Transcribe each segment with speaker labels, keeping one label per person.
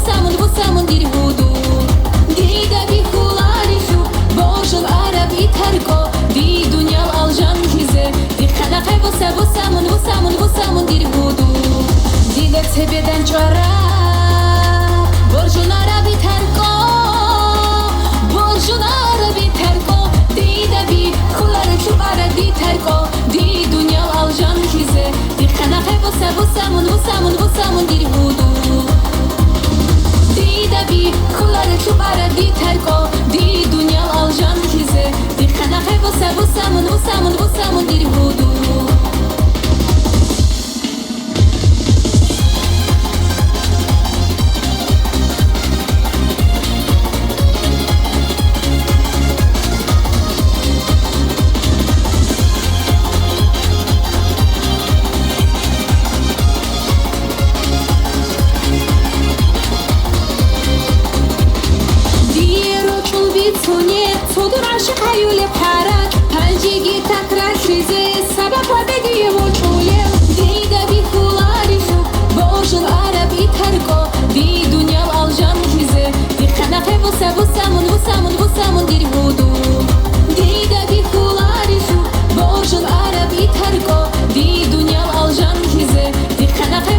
Speaker 1: vussamon dir hudu Dida bi khularishu Boshul arabi tarko Di dunyal aljan kize Di khalaqe vussamon dir hudu Dida tebeden çara Borjun arabi tarko Borjun arabi tarko Dida bi khularishu arabi tarko Di dunyal aljan kize Di khalaqe vussamon dir hudu Dida bi khularishu arabi tarko Di dunyal aljan kize Di khalaqe vussamon dir hudu Sodur aşık hayule parak Pancigi takrar krize Sabah bedeye voçule Dida bi khularishu Boshul arabi tarko Di dunyal aljan kize Di khalaqe vussamon dir hudu Dida bi khularishu Boshul arabi tarko Di dunyal aljan kize Di khalaqe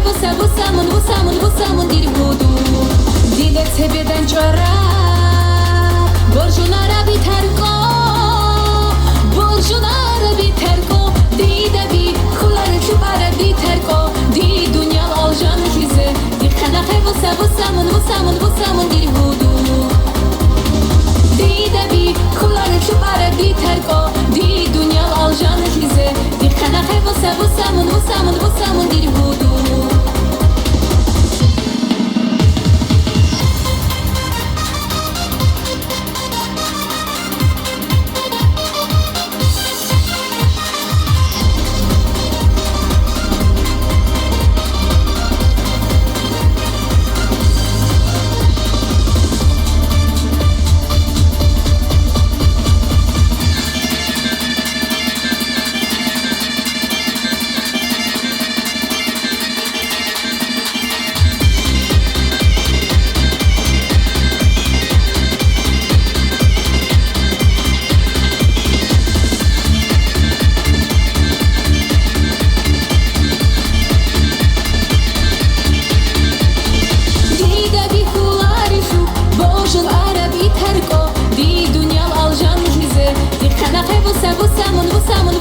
Speaker 1: vussamon dir hudu Dida tebeden çara Borjun arabi tarko Borjun arabi tarko Dida bi khularishu arabi tarko Di dunyal aljan kize Di khalaqe vussamon dir hudu Dida bi khularishu arabi tarko Di dunyal aljan kize Di khalaqe vussamon dir hudu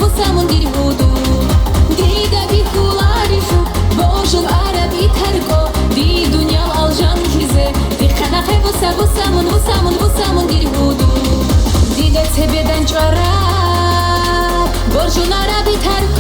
Speaker 1: Vussamon dir hudu Dida bi khularishu Boshul arabi tarko Di dunyal aljan kize Di khalaqe vussamon dir hudu Dida tebeden çara Borjun arabi tarko